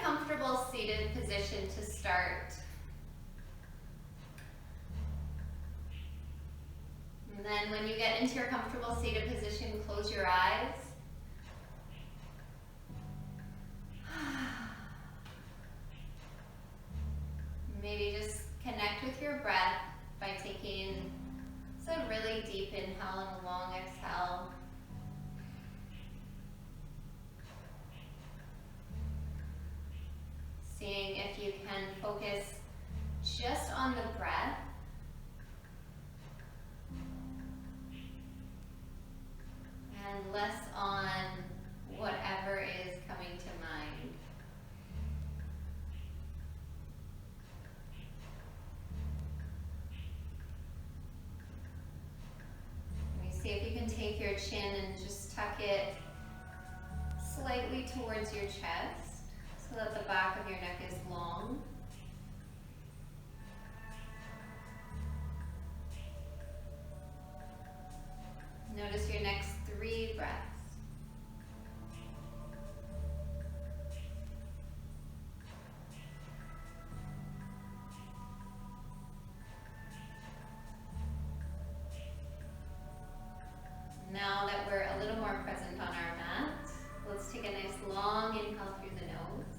comfortable seated position to start. And then when you get into your comfortable seated position, close your eyes. Maybe just connect with your breath by taking a really deep inhale and a long exhale. Seeing if you can focus just on the breath. And less on whatever is coming to mind. See if you can take your chin and just tuck it slightly towards your chest so that the back of your neck is long. Notice your next 3 breaths. Now that we're a little more present on our mat, let's take a nice long inhale through the nose.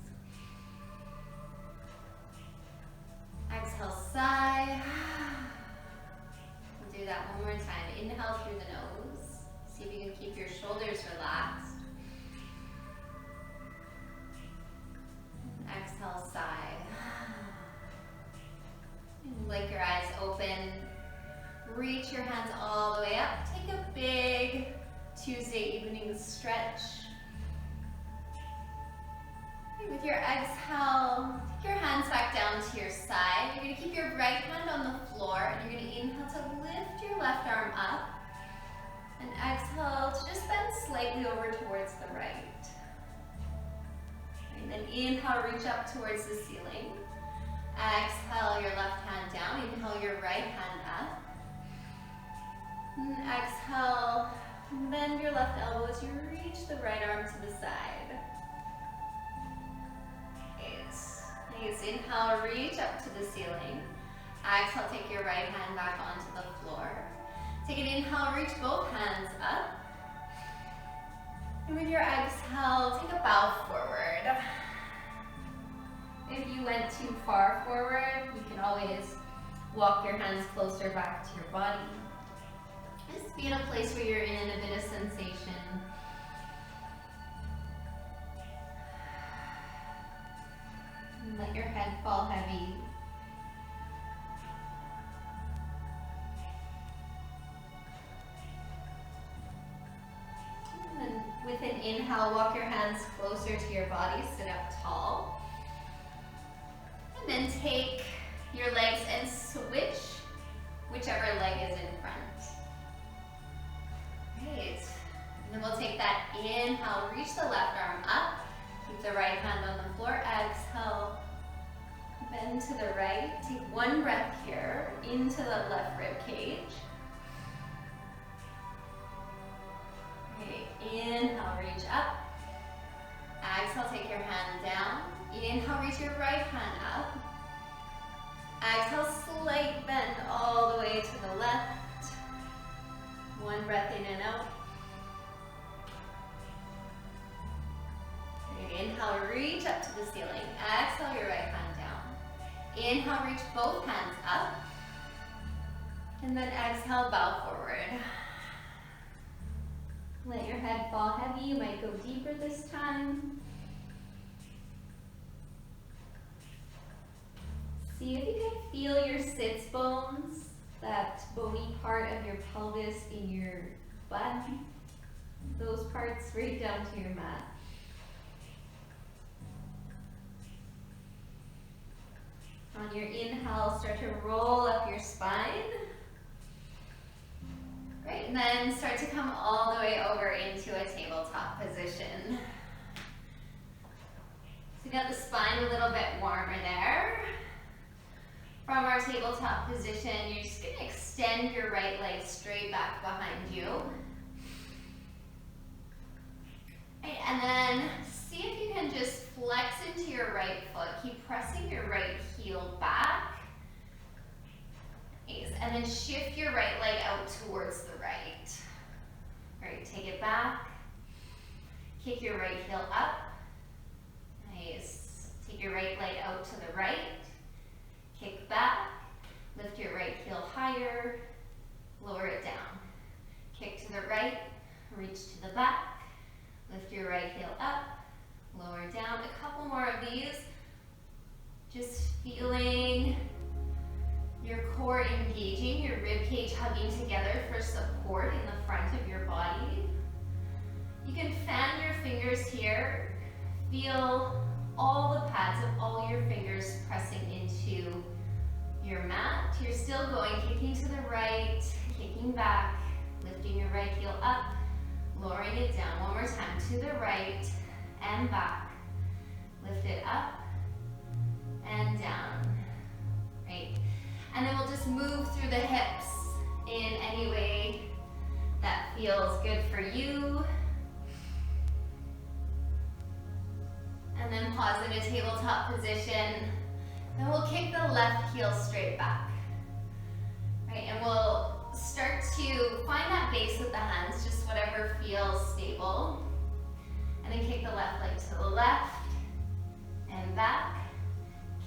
Exhale, sigh. We'll do that one more time. Inhale through the nose. See if you can keep your shoulders relaxed. Exhale, sigh. And blink your eyes open. Reach your hands all the way up. Take a big Tuesday evening stretch. And with your exhale, take your hands back down to your side. You're going to keep your right hand on the floor and you're going to inhale to lift your left arm up. And exhale to just bend slightly over towards the right. And then inhale, reach up towards the ceiling. Exhale your left hand down. Inhale your right hand up. And exhale, bend your left elbow as you reach the right arm to the side. Nice. Inhale, reach up to the ceiling. Exhale, take your right hand back onto the floor. Take an inhale, reach both hands up. And with your exhale, take a bow forward. If you went too far forward, you can always walk your hands closer back to your body. Just be in a place where you're in a bit of sensation. And let your head fall heavy. And with an inhale, walk your hands closer to your body, sit up tall. And then take your legs and switch whichever leg is in front. Great. And then we'll take that inhale, reach the left arm up, keep the right hand on the floor, exhale, bend to the right, take one breath here into the left rib cage. Okay, inhale, reach up, exhale, take your hand down, inhale, reach your right hand up, exhale, slight bend all the way to the left. One breath in and out. Inhale, reach up to the ceiling. Exhale, your right hand down. Inhale, reach both hands up. And then exhale, bow forward. Let your head fall heavy. You might go deeper this time. See if you can feel your sits bones, that bony part of your pelvis in your butt, those parts right down to your mat. On your inhale, start to roll up your spine. Great, and then start to come all the way over into a tabletop position. So you got the spine a little bit warmer there. From our tabletop position, you're just going to extend your right leg straight back behind you. And then see if you can just flex into your right right heel up. Nice. Take your right leg out to the right. Kick back. Lift your right heel higher. Lower it down. Kick to the right. Reach to the back. Lift your right heel up. Lower down. A couple more of these. Just feeling your core engaging, your rib cage hugging together for support in the front of your body. You can fan your fingers here. Feel all the pads of all your fingers pressing into your mat. You're still going, kicking to the right, kicking back, lifting your right heel up, lowering it down. One more time, to the right and back. Lift it up and down. Right. And then we'll just move through the hips in any way that feels good for you. And then pause in a tabletop position. Then we'll kick the left heel straight back. Right, and we'll start to find that base with the hands, just whatever feels stable. And then kick the left leg to the left and back.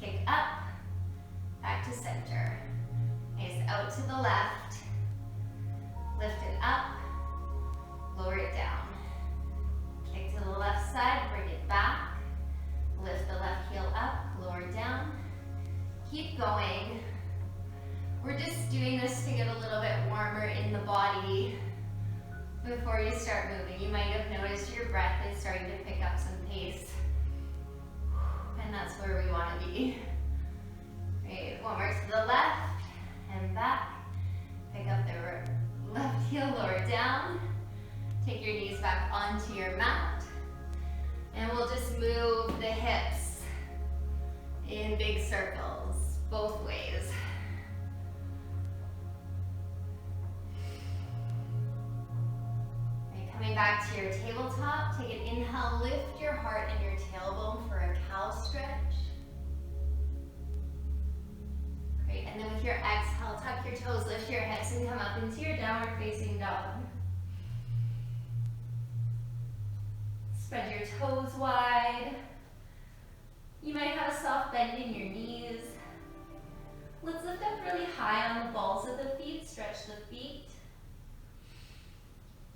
Kick up, back to center. Nice, out to the left. Lift it up, lower it down. Kick to the left side, bring it back. Lift the left heel up, lower down. Keep going. We're just doing this to get a little bit warmer in the body before you start moving. You might have noticed your breath is starting to pick up some pace. And that's where we want to be. Great, one more to the left and back. Pick up the left heel, lower down. Take your knees back onto your mat. And we'll just move the hips in big circles, both ways. Right, coming back to your tabletop, take an inhale, lift your heart and your tailbone for a cow stretch. Great, and then with your exhale, tuck your toes, lift your hips and come up into your downward facing dog. Spread your toes wide. You might have a soft bend in your knees. Let's lift up really high on the balls of the feet. Stretch the feet.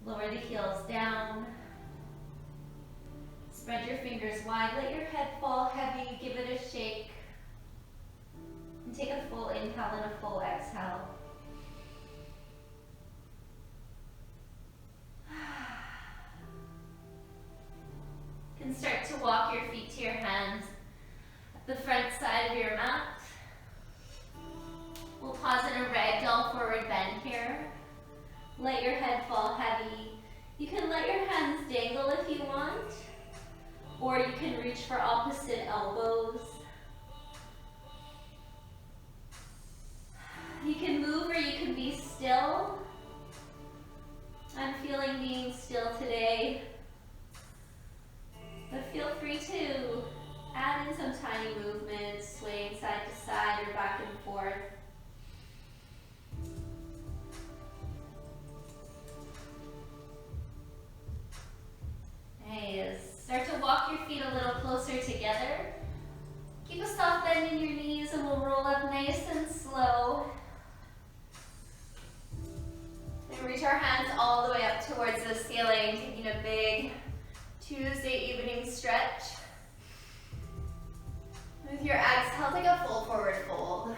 Lower the heels down. Spread your fingers wide. Let your head fall heavy. Give it a shake. And take a full inhale and a full exhale. You can start to walk your feet to your hands at the front side of your mat. We'll pause in a ragdoll forward bend here. Let your head fall heavy. You can let your hands dangle if you want, or you can reach for opposite elbows. You can move or you can be still. I'm feeling being still today. But feel free to add in some tiny movements, swaying side to side or back and forth. Nice. Start to walk your feet a little closer together. Keep a soft bend in your knees and we'll roll up nice and slow. And reach our hands all the way up towards the ceiling, taking a big Tuesday evening stretch. With your exhale, take a full forward fold.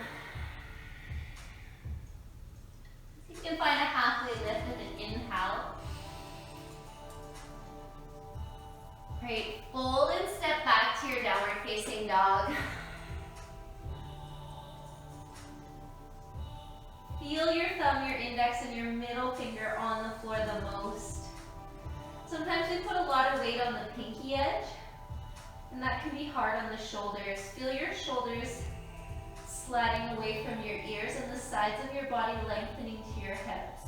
You can find a halfway lift with an inhale. Great, fold and step back to your downward facing dog. Feel your thumb, your index, and your middle finger on the floor the most. Sometimes we put a lot of weight on the pinky edge, and that can be hard on the shoulders. Feel your shoulders sliding away from your ears and the sides of your body lengthening to your hips.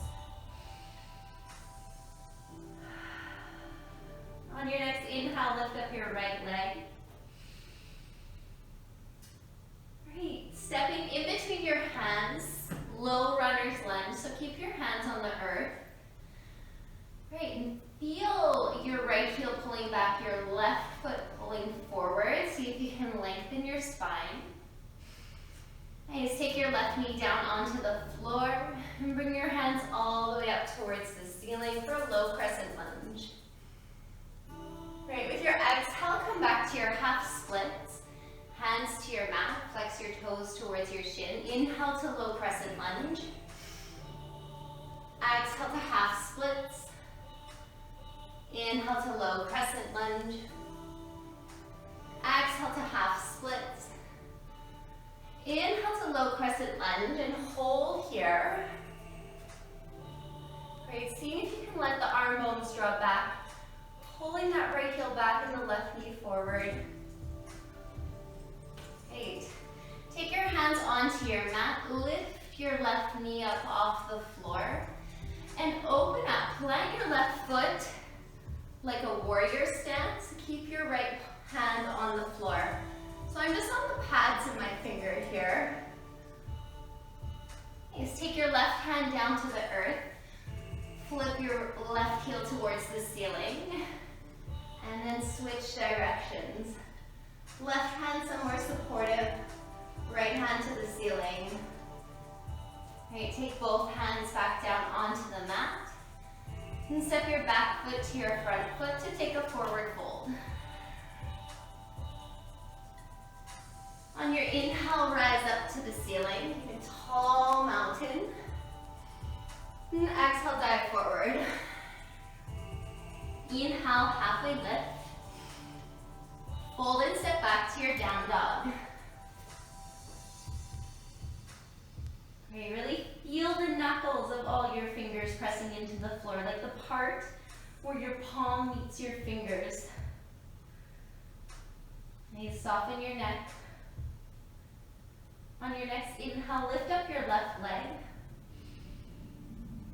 On your next inhale, lift up your right leg. Great. Stepping in between your hands, low runner's lunge, so keep your hands on the earth. Great, and feel your right heel pulling back your left knee down onto the floor and bring your hands all the way up towards the ceiling for a low crescent lunge. Great, with your exhale, come back to your half splits. Hands to your mat, flex your toes towards your shin. Inhale to low crescent lunge. Exhale to half splits. Inhale to low crescent lunge. Exhale to half splits. Inhale to low crescent lunge and hold here. Great, seeing if you can let the arm bones drop back. Pulling that right heel back and the left knee forward. Great. Take your hands onto your mat. Lift your left knee up off the floor. And open up. Plant your left foot like a warrior stance. Keep your right hand on the floor. So I'm just on the pads of my finger here. Just take your left hand down to the earth. Flip your left heel towards the ceiling. And then switch directions. Left hand somewhere supportive. Right hand to the ceiling. Great, take both hands back down onto the mat. And step your back foot to your front foot to take a forward fold. On your inhale, rise up to the ceiling, a tall mountain. And exhale, dive forward. Inhale, halfway lift. Fold and step back to your down dog. Okay, really feel the knuckles of all your fingers pressing into the floor, like the part where your palm meets your fingers. Okay, soften your neck. On your next inhale, lift up your left leg.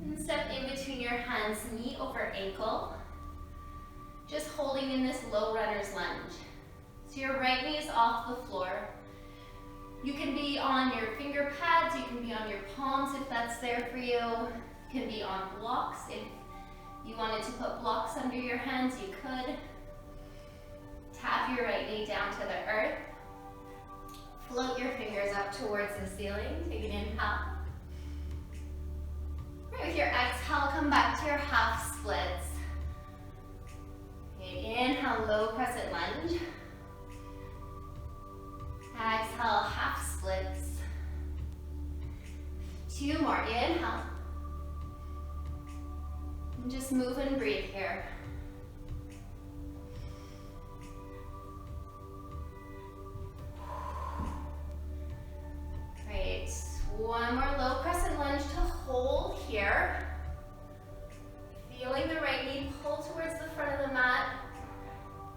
And step in between your hands, knee over ankle. Just holding in this low runner's lunge. So your right knee is off the floor. You can be on your finger pads, you can be on your palms if that's there for you. You can be on blocks. If you wanted to put blocks under your hands, you could. Tap your right knee down to the earth. Float your fingers up towards the ceiling. Take an inhale. Right, with your exhale, come back to your half splits. Okay, inhale, low crescent lunge. Exhale, half splits. 2 more, inhale. And just move and breathe here. Great, 1 more low crescent lunge to hold here. Feeling the right knee pull towards the front of the mat.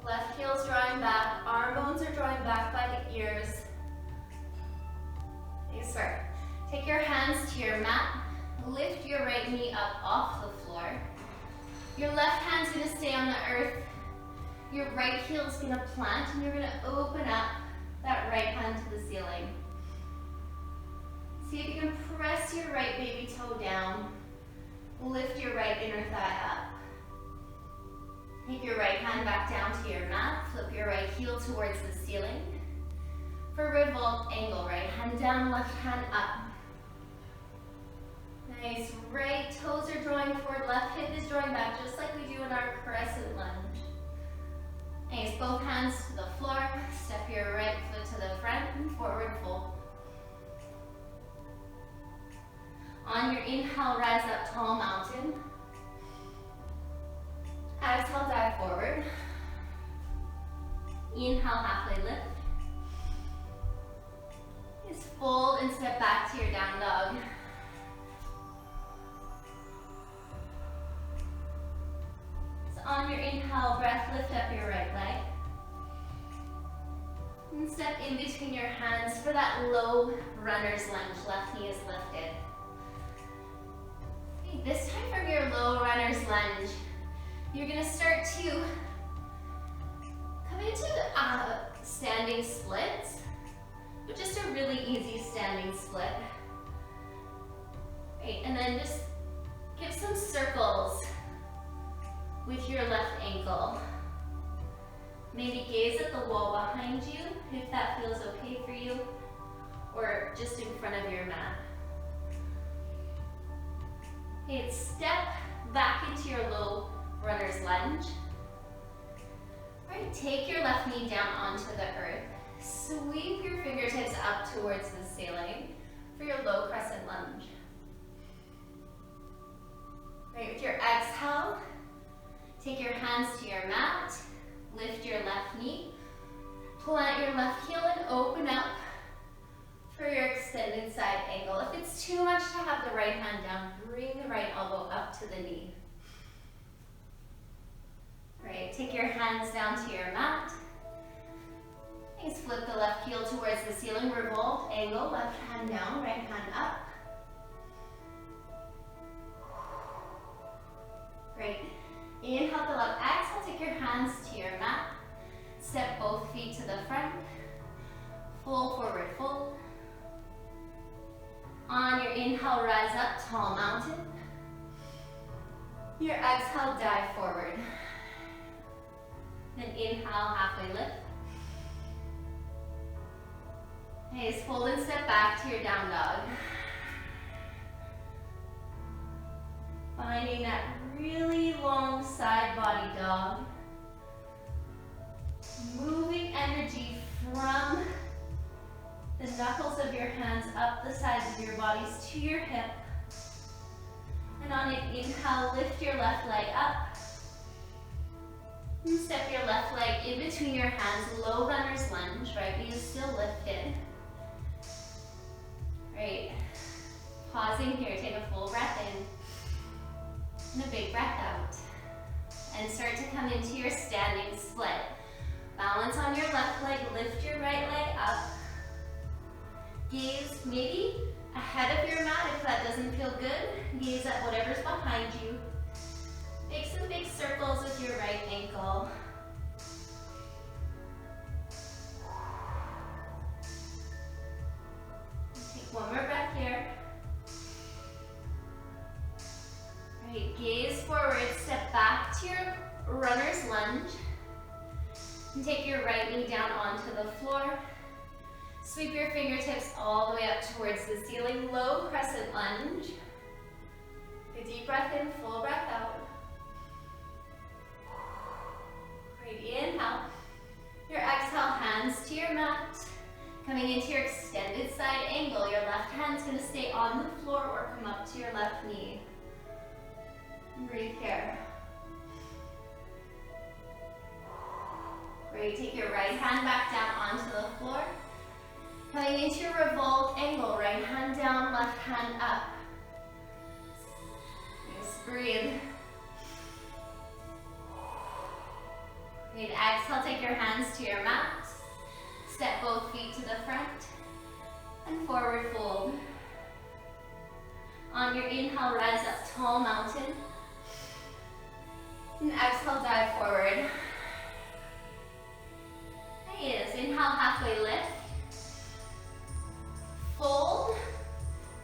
Left heel's drawing back, arm bones are drawing back by the ears. Nice work. Take your hands to your mat. Lift your right knee up off the floor. Your left hand's gonna stay on the earth. Your right heel's gonna plant and you're gonna open up that right hand to the ceiling. See if you can press your right baby toe down. Lift your right inner thigh up. Take your right hand back down to your mat. Flip your right heel towards the ceiling. For revolt angle, right hand down, left hand up. Nice, right toes are drawing forward, left hip is drawing back, just like we do in our crescent lunge. Nice, both hands to the floor. Step your right foot to the front and forward fold. On your inhale, rise up, tall mountain. Exhale, dive forward. Inhale, halfway lift. Just fold and step back to your down dog. So on your inhale breath, lift up your right leg. And step in between your hands for that low runner's lunge. Left knee is lifted. Okay, this time from your low runner's lunge, you're going to start to come into standing splits, but just a really easy standing split. Great, and then just give some circles with your left ankle. Maybe gaze at the wall behind you, if that feels okay for you. or just in front of your mat. Okay, step back into your low runner's lunge. All right, take your left knee down onto the earth. Sweep your fingertips up towards the ceiling for your low crescent lunge. Right, with your exhale, take your hands to your mat, lift your left knee, plant your left heel and open up for your extended side angle. If it's too much to have the right hand down, bring the right elbow up to the knee. Right, take your hands down to your mat. Please flip the left heel towards the ceiling, revolve, angle, left hand down, right hand up. Great. Inhale, fill up, exhale, take your hands to your mat. Step both feet to the front. Full forward fold. On your inhale, rise up, tall mountain. Your exhale, dive forward. Then inhale, halfway lift. Nice, fold and step back to your down dog. Finding that really long side body dog. Moving energy from the knuckles of your hands up the sides of your bodies to your hip. And on an inhale, lift your left leg up. And step your left leg in between your hands, low runner's lunge, right knee is still lifted. Great. Pausing here, take a full breath in. And a big breath out. And start to come into your standing split. Balance on your left leg, lift your right leg up. Gaze maybe ahead of your mat if that doesn't feel good. Gaze at whatever's behind you. Make some big circles with your right ankle. Take one more breath here. Great, gaze forward, step back to your runner's lunge. And take your right knee down onto the floor. Sweep your fingertips all the way up towards the ceiling, low crescent lunge. Take a deep breath in, full breath out. Great, inhale. Your exhale, hands to your mat. Coming into your extended side angle, your left hand's gonna stay on the floor or come up to your left knee. Breathe here. Great, take your right hand back down onto the floor. Coming into your revolved angle, right hand down, left hand up. Just breathe. Great, exhale, take your hands to your mat. Step both feet to the front and forward fold. On your inhale, rise up, tall mountain. And exhale, dive forward. Nice, inhale, halfway lift. Fold,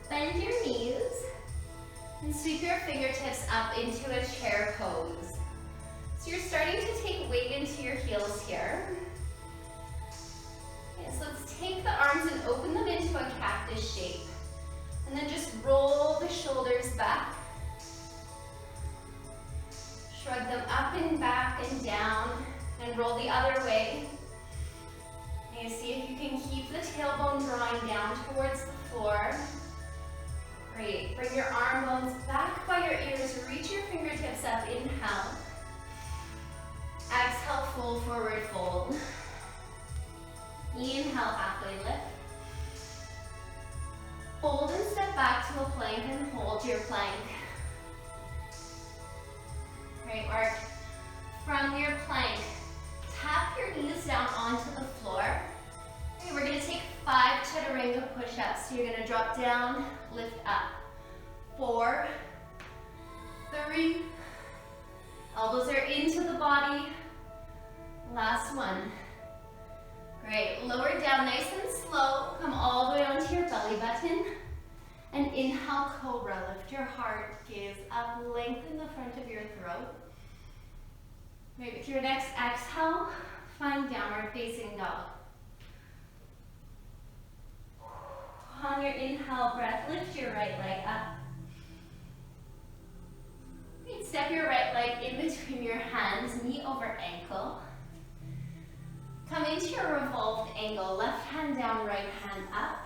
bend your knees, and sweep your fingertips up into a chair pose. So you're starting to take weight into your heels here. Okay, so let's take the arms and open them into a cactus shape. And then just roll the shoulders back. Shrug them up and back and down, and roll the other way. And see if you can keep the tailbone drawing down towards the floor. Great. Bring your arm bones back by your ears. Reach your fingertips up. Inhale. Exhale, full forward fold. Inhale, halfway lift. Fold and step back to a plank and hold your plank. Great work. From your plank, tap your knees down onto the floor. Okay, we're going to take 5 chaturanga push-ups. So you're going to drop down, lift up. 4, 3, elbows are into the body. Last one. Great, lower down nice and slow. Come all the way onto your belly button. And inhale, cobra. Lift your heart, gaze up, lengthen the front of your throat. Right, with your next exhale, find downward facing dog. On your inhale breath, lift your right leg up. Step your right leg in between your hands, knee over ankle. Come into your revolved angle, left hand down, right hand up.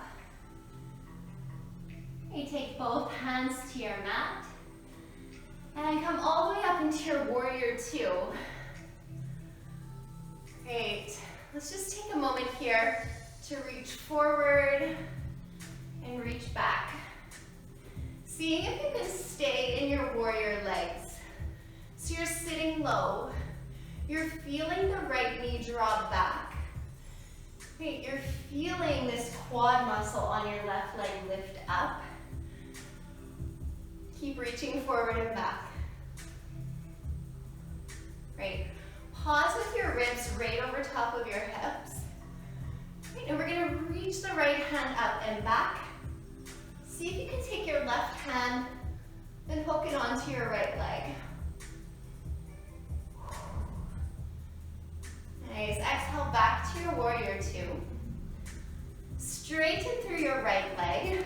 You take both hands to your mat. And come all the way up into your warrior two. Great. Let's just take a moment here to reach forward and reach back. Seeing if you can stay in your warrior legs. So you're sitting low. You're feeling the right knee drop back. Great. You're feeling this quad muscle on your left leg lift up. Keep reaching forward and back. Great. Pause with your ribs right over top of your hips. Great. And we're going to reach the right hand up and back. See if you can take your left hand and hook it onto your right leg. Nice. Exhale back to your warrior two. Straighten through your right leg.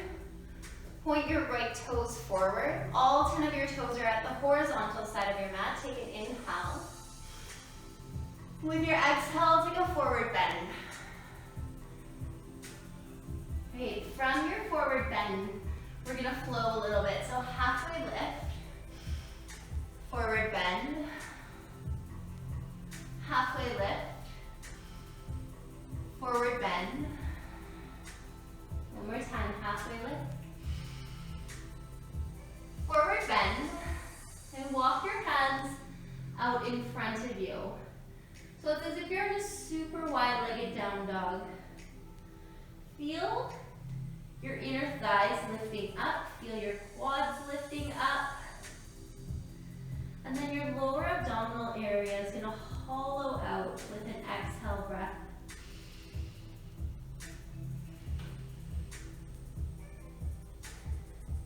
Point your right toes forward. All 10 of your toes are at the horizontal side of your mat. Take an inhale. With your exhale, take a forward bend. Great. From your forward bend, we're going to flow a little bit. So halfway lift, forward bend, halfway lift, forward bend. One more time, halfway lift. Forward bend, and walk your hands out in front of you. So it's as if you're in a super wide-legged down dog. Feel your inner thighs lifting up, feel your quads lifting up. And then your lower abdominal area is going to hollow out with an exhale breath.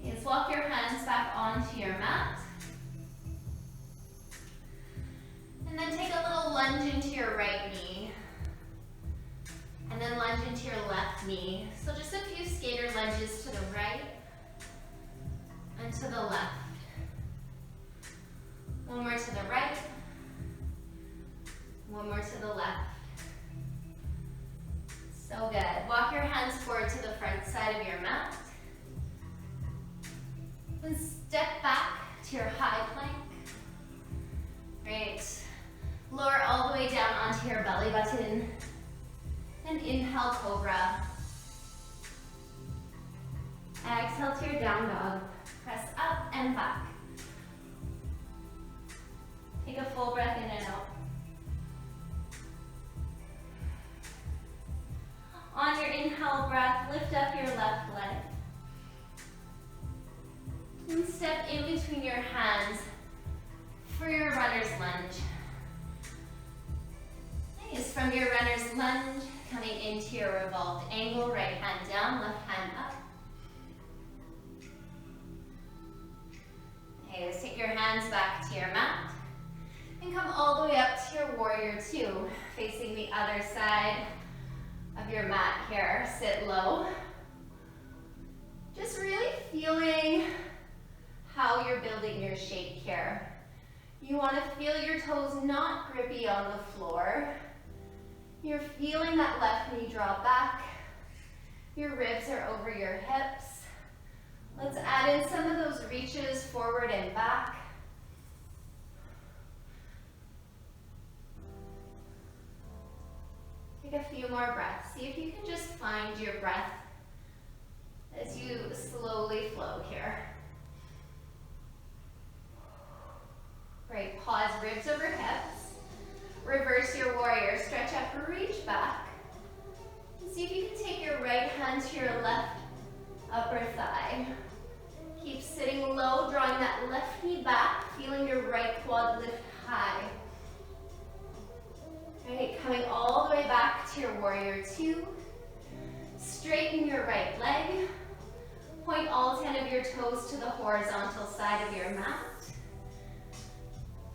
Let's walk your hands back onto your mat. And then take a little lunge into your right knee. And then lunge into your left knee. So just a few skater lunges to the right and to the left. One more to the right. One more to the left. So good. Walk your hands forward to the front side of your mat. Then step back to your high plank. Great. Lower all the way down onto your belly button. And inhale, cobra. Exhale to your down dog. Press up and back. Take a full breath in and out. On your inhale breath, lift up your left leg. And step in between your hands for your runner's lunge. Nice. From your runner's lunge, coming into your revolved angle, right hand down, left hand up. Okay, let's take your hands back to your mat. And come all the way up to your warrior two, facing the other side of your mat here. Sit low. Just really feeling how you're building your shape here. You want to feel your toes not grippy on the floor. You're feeling that left knee draw back. Your ribs are over your hips. Let's add in some of those reaches forward and back. Take a few more breaths. See if you can just find your breath as you slowly flow here. Great. Pause, ribs over hips. Reverse your warrior. Stretch up, reach back. And see if you can take your right hand to your left upper thigh. Keep sitting low, drawing that left knee back, feeling your right quad lift high. Great. Coming all the way back to your warrior two. Straighten your right leg. Point all 10 of your toes to the horizontal side of your mat.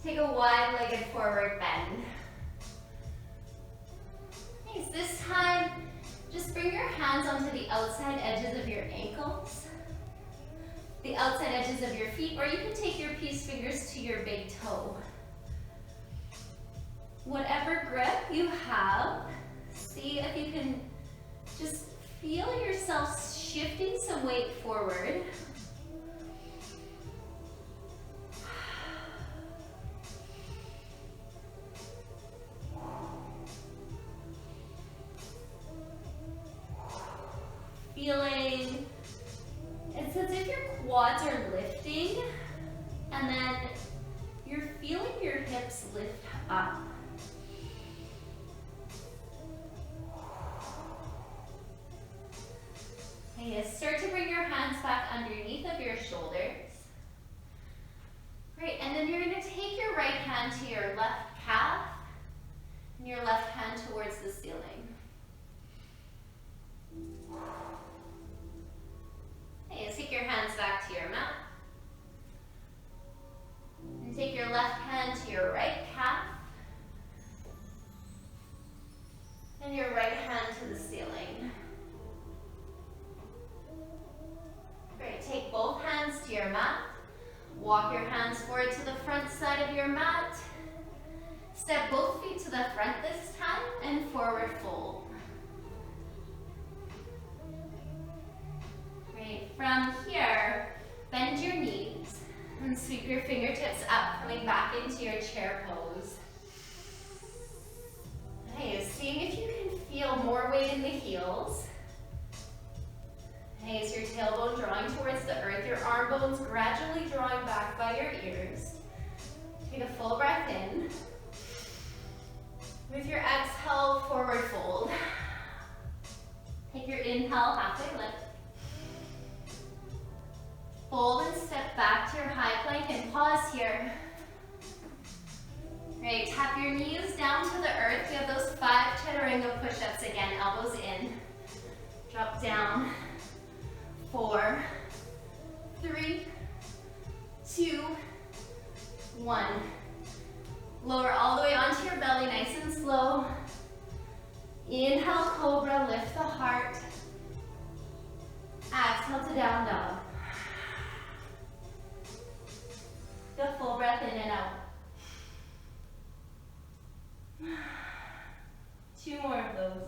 Take a wide-legged forward bend. Nice. This time, Just bring your hands onto the outside edges of your ankles, the outside edges of your feet, or you can take your peace fingers to your big toe. Whatever grip you have, see if you can just feel yourself shifting some weight forward. Feeling, it's as if your quads are lifting, and then you're feeling your hips lift up. Okay, start to bring your hands back underneath of your shoulders. Great, and then you're going to take your right hand to your left calf, and your left hand towards the ceiling. Okay, take your hands back to your mat. And take your left hand to your right calf. And your right hand to the ceiling. Great, take both hands to your mat. Walk your hands forward to the front side of your mat. Step both feet to the front this time and forward fold. From here, bend your knees and sweep your fingertips up, coming back into your chair pose. Okay, seeing if you can feel more weight in the heels. Okay, so your tailbone drawing towards the earth, your arm bones gradually drawing back by your ears. Take a full breath in. With your exhale, forward fold. Take your inhale, halfway lift. Fold and step back to your high plank and pause here. Great, tap your knees down to the earth. We have those 5 chaturanga push-ups again, elbows in. Drop down. 4, 3, 2, 1. Lower all the way onto your belly, nice and slow. Inhale, cobra, lift the heart. Exhale to down dog. Go full breath in and out. 2 more of those.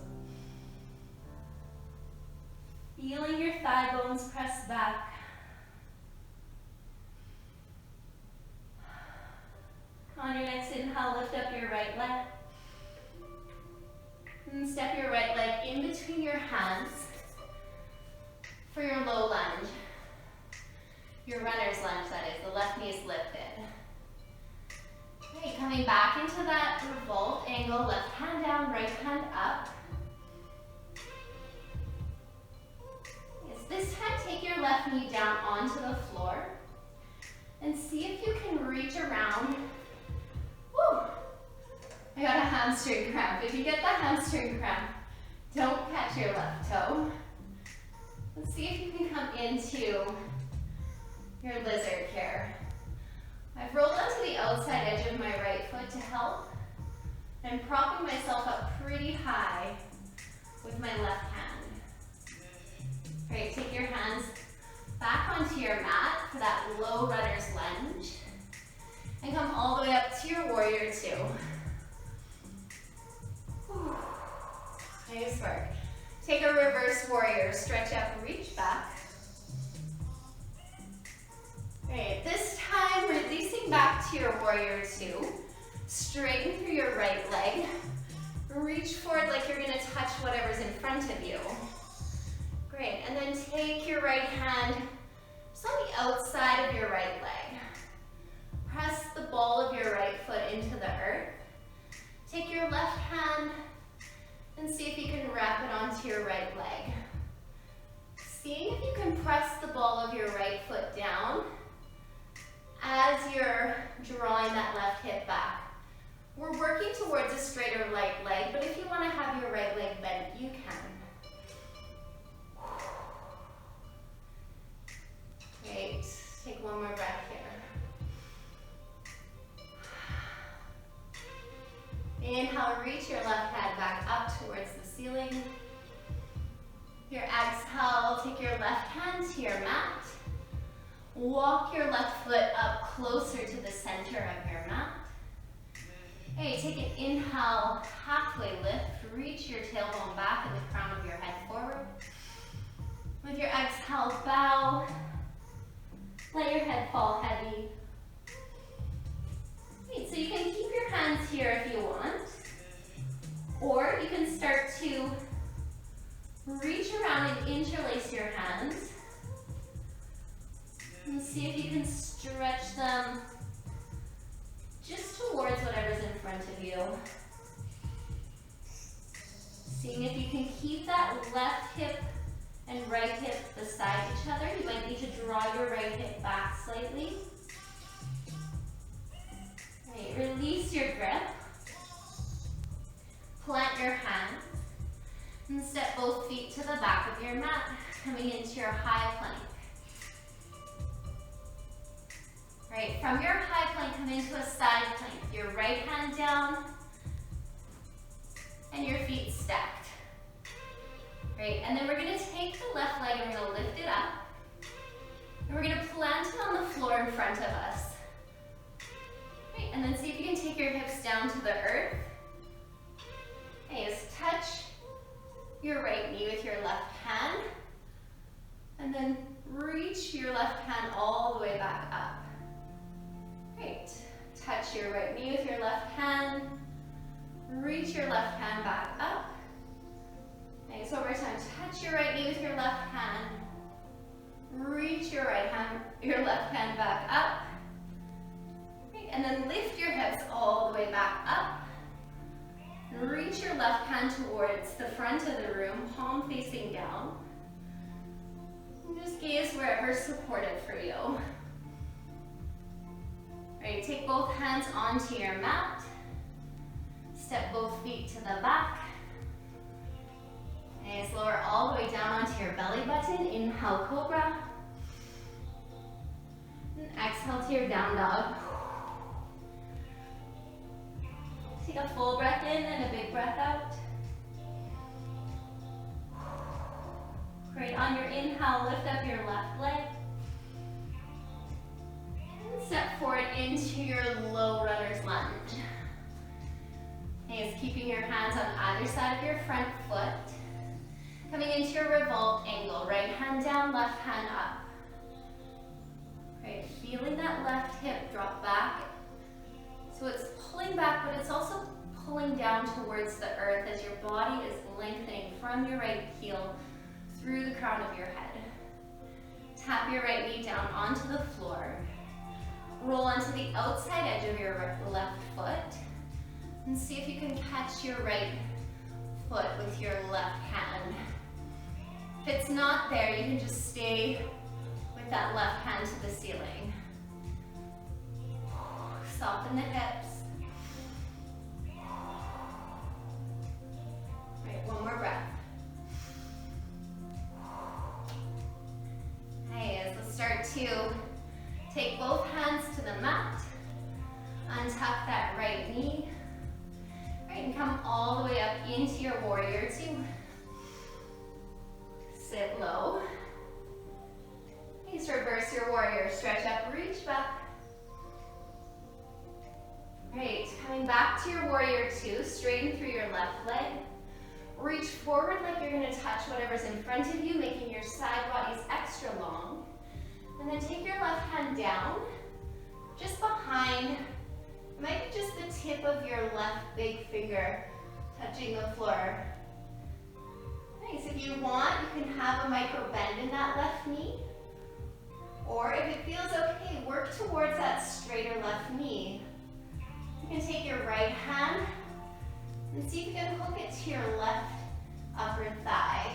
Feeling your thigh bones press back. On your next inhale, lift up your right leg. And step your right leg in between your hands for your low lunge. Your runner's lunge, that is. The left knee is lifted. Okay, coming back into that revolt angle, left hand down, right hand up. Yes, this time take your left knee down onto the floor and see if you can reach around. Woo! I got a hamstring cramp. If you get the hamstring cramp, don't catch your left toe. Let's see if you can come into your lizard here. I've rolled onto the outside edge of my right foot to help. I'm propping myself up pretty high with my left hand. Great, take your hands back onto your mat for that low runner's lunge. And come all the way up to your warrior 2. Nice work. Take a reverse warrior, stretch up, reach back. Great, this time releasing back to your warrior 2. Straighten through your right leg. Reach forward like you're gonna touch whatever's in front of you. Great, and then take your right hand just on the outside of your right leg. Press the ball of your right foot into the earth. Take your left hand and see if you can wrap it onto your right leg. Seeing if you can press the ball of your right foot down as you're drawing that left hip back. We're working towards a straighter right leg, but if you want to have your right leg bent, you can. Great. Take one more breath here. Inhale, reach your left hand back up towards the ceiling. Your exhale, take your left hand to your mat. Walk your left foot up closer to the center of your mat. Hey, take an inhale, halfway lift. Reach your tailbone back and the crown of your head forward. With your exhale, bow. Let your head fall heavy. Great, so you can keep your hands here if you want. Or you can start to reach around and interlace your hands. And see if you can stretch them just towards whatever's in front of you. Seeing if you can keep that left hip and right hip beside each other. You might need to draw your right hip back slightly. Right, release your grip. Plant your hands. And step both feet to the back of your mat, coming into your high plank. Right, from your high plank, come into a side plank. Your right hand down, and your feet stacked. Right, and then we're gonna take the left leg and we're gonna lift it up. And we're gonna plant it on the floor in front of us. Right, and then see if you can take your hips down to the earth. Okay, just touch your right knee with your left hand. And then reach your left hand all the way back up. Great. Touch your right knee with your left hand. Reach your left hand back up. Nice. One more time. Touch your right knee with your left hand. Reach your left hand back up. Great. And then lift your hips all the way back up. Reach your left hand towards the front of the room, palm facing down. And just gaze wherever's supportive for you. Right, take both hands onto your mat. Step both feet to the back. Nice, lower all the way down onto your belly button. Inhale, cobra. And exhale to your down dog. Take a full breath in and a big breath out. Great, on your inhale, lift up your left leg. And step forward into your low runner's lunge. Nice, keeping your hands on either side of your front foot. Coming into your revolved angle, right hand down, left hand up. Great, feeling that left hip drop back. So it's pulling back, but it's also pulling down towards the earth as your body is lengthening from your right heel through the crown of your head. Tap your right knee down onto the floor. Roll onto the outside edge of your left foot. And see if you can catch your right foot with your left hand. If it's not there, you can just stay with that left hand to the ceiling. Soften the hips. Right, one more breath. Nice, let's start to take both hands to the mat. Untuck that right knee. Right, and come all the way up into your warrior two. Sit low. Please reverse your warrior. Stretch up, reach back. Great, coming back to your warrior two, straighten through your left leg. Reach forward like you're gonna touch whatever's in front of you, making your side bodies extra long. And then take your left hand down, just behind, it might be just the tip of your left big finger touching the floor. Nice, if you want, you can have a micro bend in that left knee. Or if it feels okay, work towards that straighter left knee. You can take your right hand and see if you can hook it to your left upper thigh.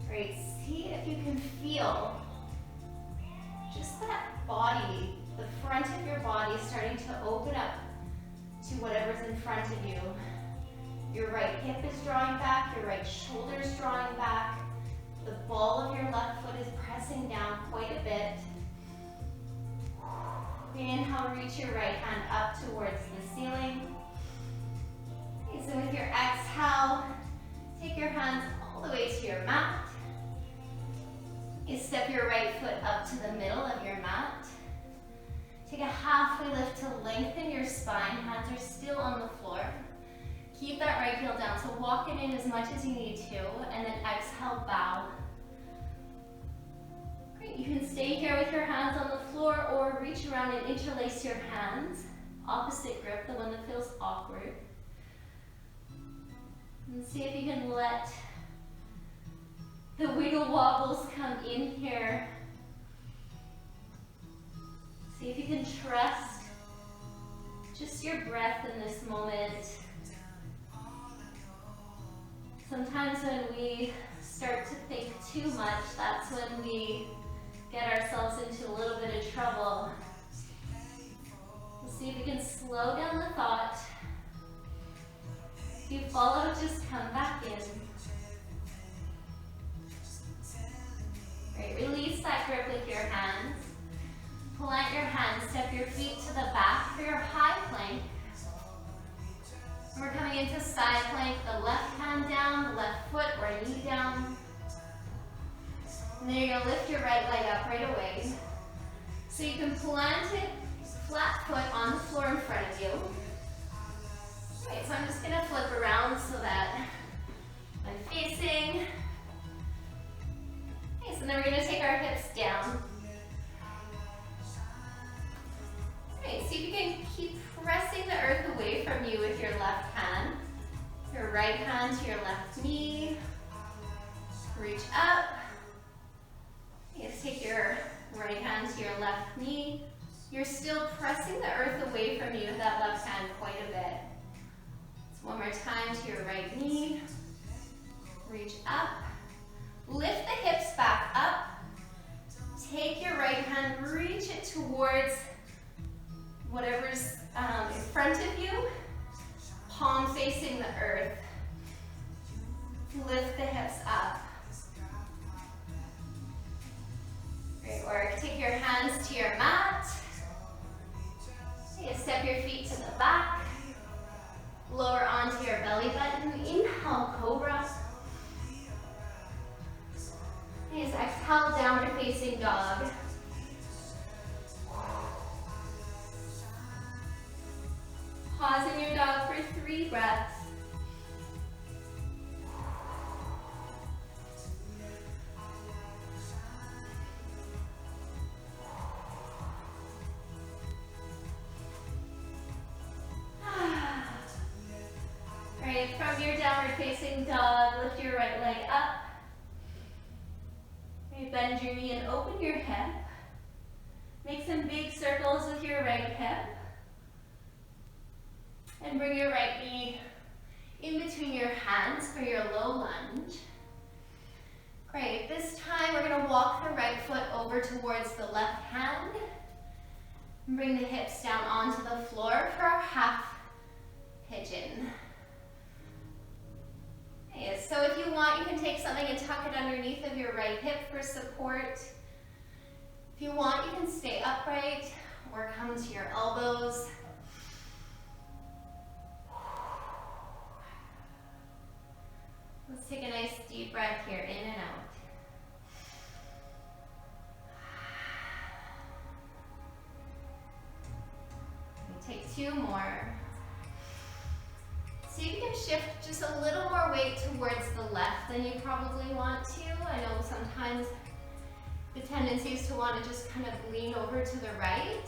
Great, see if you can feel just that body, the front of your body starting to open up to whatever's in front of you. Your right hip is drawing back, your right shoulder is drawing back. The ball of your left foot is pressing down quite a bit. Inhale, reach your right hand up towards the ceiling. Okay, so with your exhale, take your hands all the way to your mat. You step your right foot up to the middle of your mat. Take a halfway lift to lengthen your spine. Hands are still on the floor. Keep that right heel down, so walk it in as much as you need to, and then exhale, bow. Great, you can stay here with your hands on the floor or reach around and interlace your hands. Opposite grip, the one that feels awkward. And see if you can let the wiggle wobbles come in here. See if you can trust just your breath in this moment. Sometimes when we start to think too much, that's when we get ourselves into a little bit of trouble. We'll see if we can slow down the thought. If you follow, just come back in. Great, release that grip with your hands. Plant your hands, step your feet to the back for your high plank. And we're coming into side plank, the left hand down, the left foot or knee down. And then you're gonna lift your right leg up right away. So you can plant it, flat foot on the floor in front of you. Okay, so I'm just gonna flip around so that I'm facing. Okay, so then we're gonna take our hips down. Okay, see if you can keep pressing the earth away from you with your left hand. Your right hand to your left knee. Reach up. Yes, take your right hand to your left knee. You're still pressing the earth away from you with that left hand quite a bit. So one more time to your right knee. Reach up. Lift the hips back up. Take your right hand, reach it towards whatever's in front of you. Palm facing the earth. Lift the hips up. Great work. Take your hands to your mat. Okay, step your feet to the back. Lower onto your belly button. Inhale, cobra. Please exhale, downward facing dog. Pause in your dog for 3 breaths. Great, from your downward facing dog, lift your right leg up. Bend your knee and open your hip. Make some big circles with your right hip. And bring your right knee in between your hands for your low lunge. Great, this time we're gonna walk the right foot over towards the left hand. And bring the hips down onto the floor for our half pigeon. Okay, so if you want, you can take something and tuck it underneath of your right hip for support. If you want, you can stay upright or come to your elbows. Let's take a nice deep breath here, in and out. Take 2 more. See if you can shift just a little more weight towards the left than you probably want to. I know sometimes the tendency is to want to just kind of lean over to the right.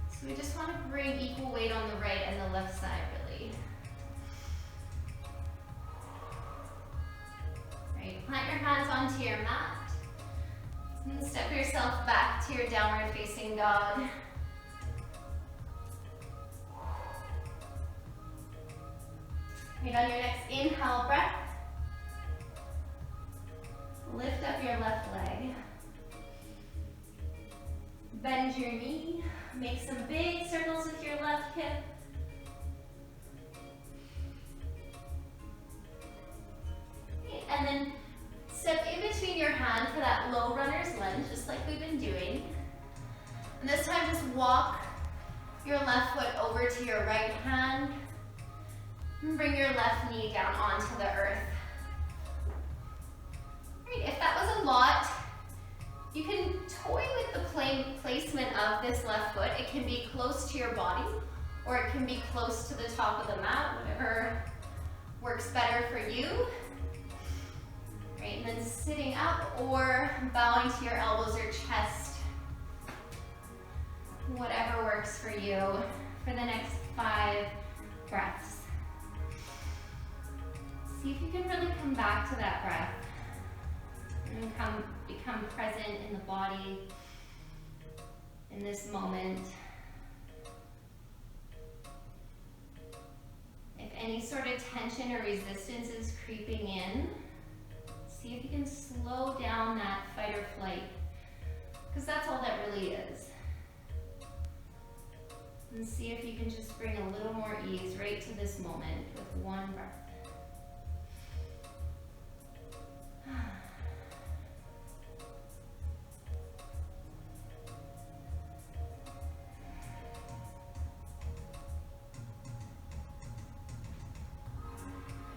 So we just want to bring equal weight on the right and the left side, really. Right, plant your hands onto your mat. And step yourself back to your downward facing dog. Right, on your next inhale breath, lift up your left leg. Bend your knee, make some big circles with your left hip. And then step in between your hand for that low runner's lunge, just like we've been doing. And this time just walk your left foot over to your right hand. And bring your left knee down onto the earth. Great, if that was a lot, you can toy with the placement of this left foot. It can be close to your body, or it can be close to the top of the mat, whatever works better for you. Great, and then sitting up or bowing to your elbows or chest. Whatever works for you for the next 5 breaths. See if you can really come back to that breath and become present in the body in this moment. If any sort of tension or resistance is creeping in, see if you can slow down that fight or flight, because that's all that really is. And see if you can just bring a little more ease right to this moment with one breath.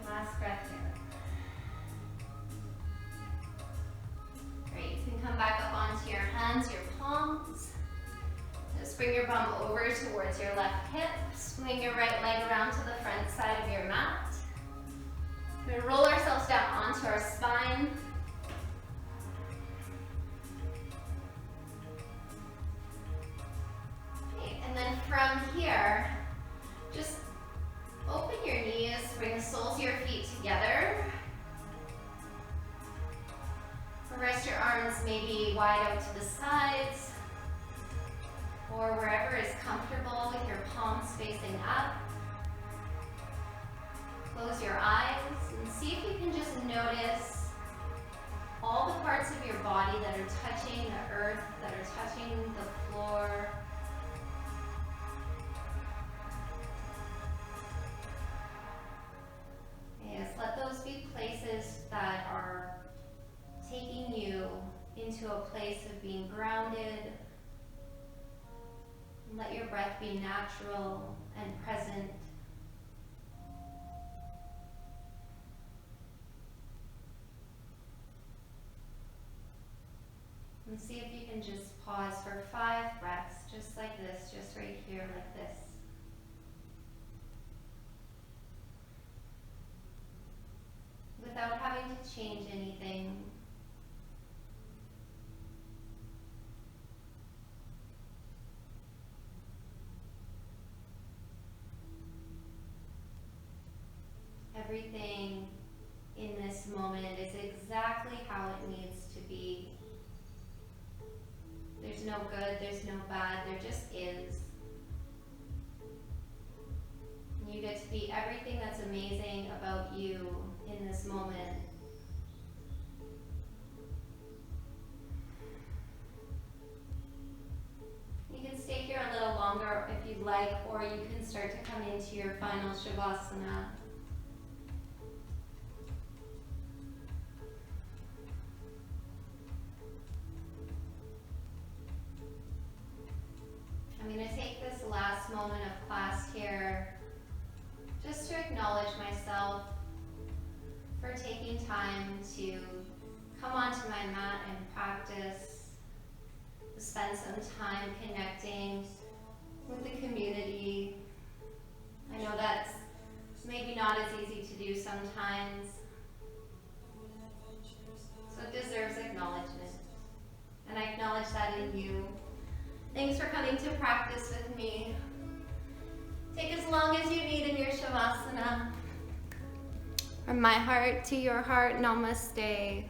Last breath here. Great, you can come back up onto your hands, your palms. Just bring your bum over towards your left hip. Swing your right leg around to the front side of your mat. We're going to roll ourselves down onto our spine. Okay, and then from here, just open your knees, bring the soles of your feet together. Rest your arms maybe wide out to the sides, or wherever is comfortable with your palms facing up. Close your eyes and see if you can just notice all the parts of your body that are touching the earth, that are touching the floor. Yes, let those be places that are taking you into a place of being grounded. Let your breath be natural and present. And see if you can just pause for 5 breaths, just like this, just right here, like this. Without having to change anything. Everything in this moment is exactly how it needs to be. There's no good, there's no bad, there just is. And you get to be everything that's amazing about you in this moment. You can stay here a little longer if you'd like, or you can start to come into your final Shavasana. I'm going to take this last moment of class here just to acknowledge myself for taking time to come onto my mat and practice, spend some time connecting with the community. I know that's maybe not as easy to do sometimes, so it deserves acknowledgement. And I acknowledge that in you. Thanks for coming to practice with me. Take as long as you need in your Shavasana. From my heart to your heart, Namaste.